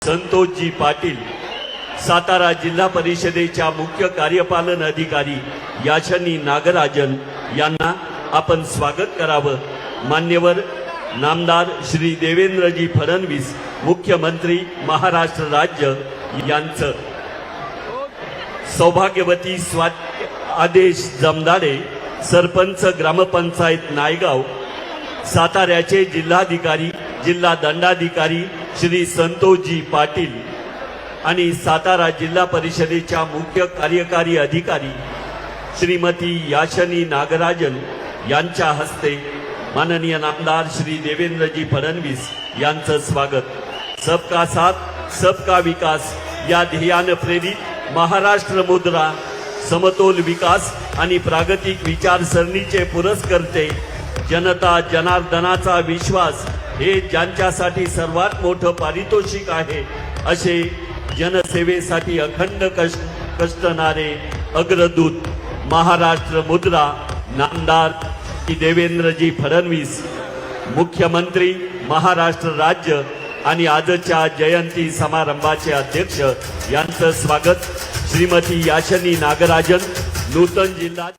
संतोषजी पाटील, सातारा जिल्हा परिषदेच्या मुख्य कार्यपालन अधिकारी याचनी नागराजन यांना आपण स्वागत करावं। मान्यवर नामदार श्री देवेंद्रजी फडणवीस, मुख्यमंत्री महाराष्ट्र राज्य यांचं सौभाग्यवती आदेश जमदाडे, सरपंच ग्रामपंचायत नायगाव, साताऱ्याचे जिल्हाधिकारी जिल्हा दंडाधिकारी श्री संतोषजी पाटील आणि सातारा जिल्हा परिषदेच्या मुख्य कार्यकारी अधिकारी श्रीमती याचनी नागराजन यांच्या हस्ते माननीय नामदार श्री देवेंद्रजी फडणवीस यांचं स्वागत। सबका साथ सबका विकास या ध्येयाने प्रेरित महाराष्ट्र मुद्रा, समतोल विकास आणि प्रागतिक विचारसरणीचे पुरस्कर्ते, जनता जनार्दनाचा विश्वास हे ज्यांच्यासाठी सर्वात मोठं पारितोषिक आहे, असे जनसेवेसाठी अखंड कष्टणारे अग्रदूत महाराष्ट्र मुद्रा नामदार देवेंद्रजी फडणवीस, मुख्यमंत्री महाराष्ट्र राज्य आणि आजच्या जयंती समारंभाचे अध्यक्ष यांचं स्वागत। श्रीमती याचनी नागराजन, नूतन जिल्हा